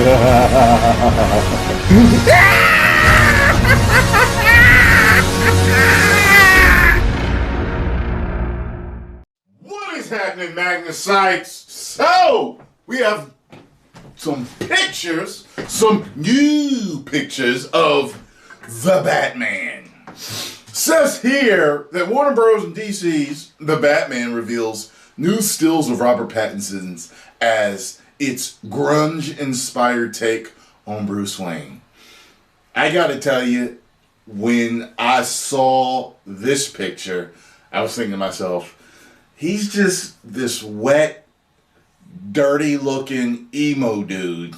What is happening, Magnus sites? So, we have some pictures, some new pictures of the Batman. Says here that Warner Bros. And DC's The Batman reveals new stills of Robert Pattinson's as its grunge-inspired take on Bruce Wayne. I gotta tell you, when I saw this picture, I was thinking to myself, he's just this wet, dirty-looking emo dude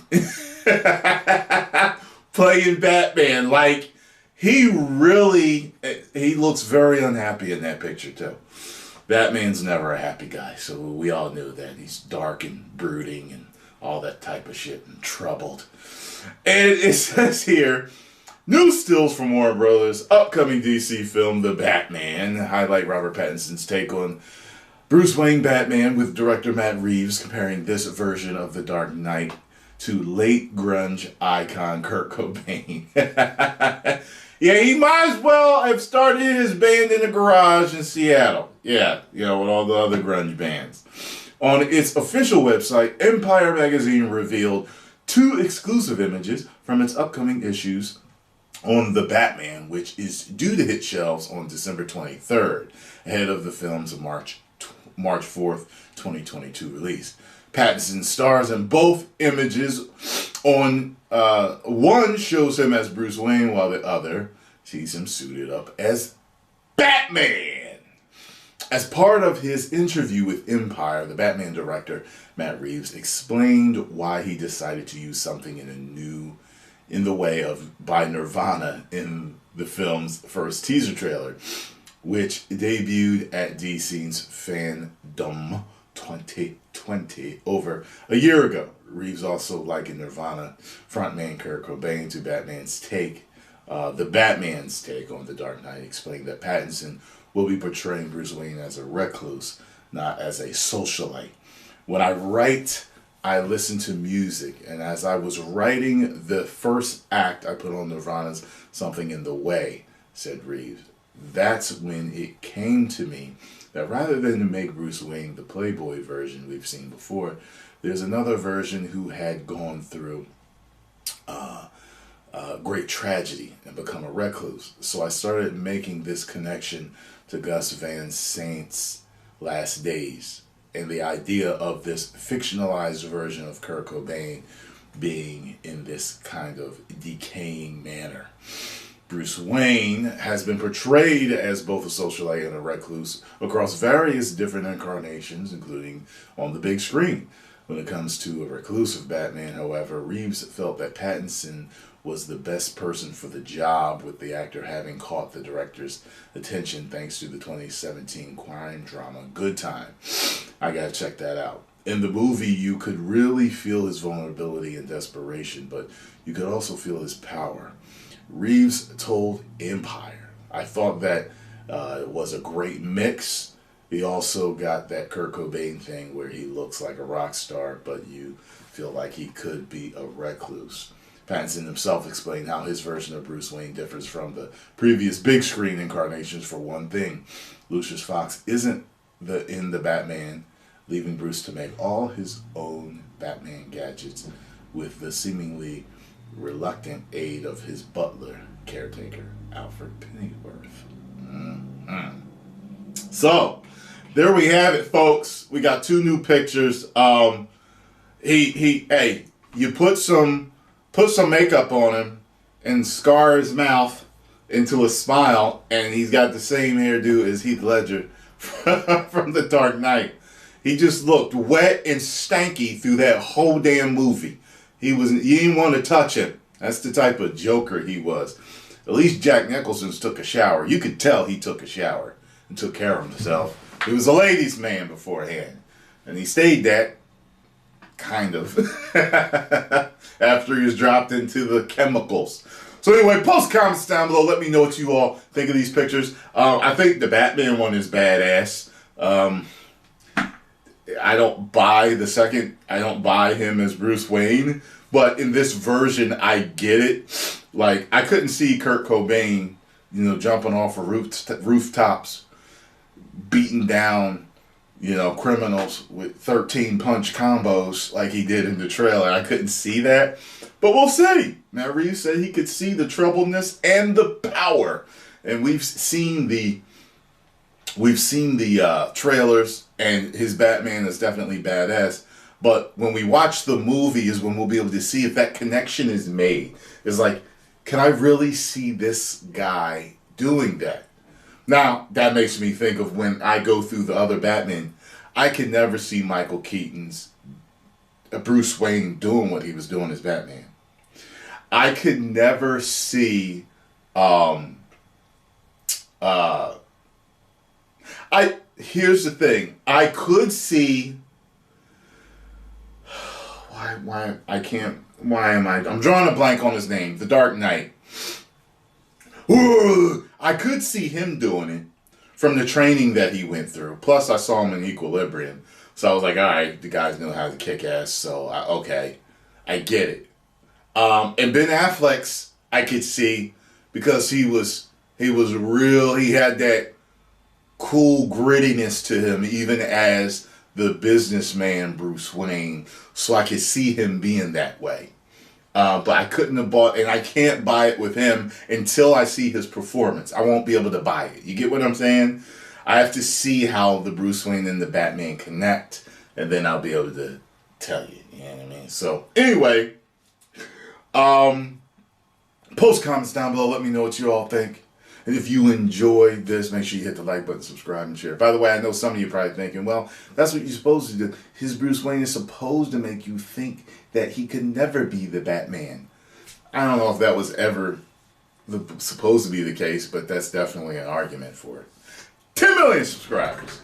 playing Batman. Like, he looks very unhappy in that picture, too. Batman's never a happy guy, so we all knew that. He's dark and brooding and all that type of shit and troubled. And it says here, new stills from Warner Brothers' upcoming DC film, The Batman, highlight Robert Pattinson's take on Bruce Wayne Batman with director Matt Reeves comparing this version of The Dark Knight to late grunge icon Kurt Cobain. Yeah, he might as well have started his band in a garage in Seattle. Yeah, with all the other grunge bands. On its official website, Empire Magazine revealed 2 exclusive images from its upcoming issues on The Batman, which is due to hit shelves on December 23rd, ahead of the film's March 4th, 2022 release. Pattinson stars in both images. On one shows him as Bruce Wayne, while the other sees him suited up as Batman. As part of his interview with Empire, the Batman director Matt Reeves explained why he decided to use something in the way of by Nirvana in the film's first teaser trailer, which debuted at DC's Fandom 2020 over a year ago. Reeves also likened Nirvana frontman Kurt Cobain to Batman's take on The Dark Knight, explaining that Pattinson will be portraying Bruce Wayne as a recluse, not as a socialite. When I write, I listen to music, and as I was writing the first act, I put on Nirvana's Something in the Way, said Reeves. That's when it came to me that rather than to make Bruce Wayne the Playboy version we've seen before, there's another version who had gone through great tragedy and become a recluse. So I started making this connection to Gus Van Sant's Last Days and the idea of this fictionalized version of Kurt Cobain being in this kind of decaying manner. Bruce Wayne has been portrayed as both a socialite and a recluse across various different incarnations, including on the big screen. When it comes to a reclusive Batman, however, Reeves felt that Pattinson was the best person for the job, with the actor having caught the director's attention thanks to the 2017 crime drama Good Time. I gotta check that out. In the movie, you could really feel his vulnerability and desperation, but you could also feel his power. Reeves told Empire, I thought that it was a great mix. He also got that Kurt Cobain thing where he looks like a rock star, but you feel like he could be a recluse. Pattinson himself explained how his version of Bruce Wayne differs from the previous big screen incarnations. For one thing, Lucius Fox isn't in the Batman, leaving Bruce to make all his own Batman gadgets with the seemingly reluctant aid of his butler, caretaker, Alfred Pennyworth. So, there we have it, folks. We got 2 new pictures. You put some makeup on him and scar his mouth into a smile, and he's got the same hairdo as Heath Ledger from The Dark Knight. He just looked wet and stanky through that whole damn movie. You didn't want to touch him. That's the type of Joker he was. At least Jack Nicholson's took a shower. You could tell he took a shower and took care of himself. He was a ladies' man beforehand. And he stayed that, kind of, after he was dropped into the chemicals. So anyway, post comments down below. Let me know what you all think of these pictures. I think the Batman one is badass. I don't buy I don't buy him as Bruce Wayne, but in this version, I get it. Like, I couldn't see Kurt Cobain, jumping off of rooftops, beating down, criminals with 13 punch combos like he did in the trailer. I couldn't see that. But we'll see. Now, Reeves said he could see the troubleness and the power. And we've seen the trailers, and his Batman is definitely badass. But when we watch the movie is when we'll be able to see if that connection is made. It's like, can I really see this guy doing that? Now, that makes me think of when I go through the other Batman. I could never see Michael Keaton's Bruce Wayne doing what he was doing as Batman. I could never see here's the thing. I could see I'm drawing a blank on his name. The Dark Knight. I could see him doing it from the training that he went through. Plus, I saw him in Equilibrium. So I was like, all right, the guys know how to kick ass. So, I get it. And Ben Affleck's, I could see, because he was real. He had that cool grittiness to him, even as the businessman Bruce Wayne. So I could see him being that way. But I couldn't have bought, and I can't buy it with him until I see his performance. I won't be able to buy it. You get what I'm saying? I have to see how the Bruce Wayne and the Batman connect, and then I'll be able to tell you. You know what I mean? So, anyway, post comments down below. Let me know what you all think. And if you enjoyed this, make sure you hit the like button, subscribe, and share. By the way, I know some of you are probably thinking, well, that's what you're supposed to do. His Bruce Wayne is supposed to make you think that he could never be the Batman. I don't know if that was ever supposed to be the case, but that's definitely an argument for it. 10 million subscribers.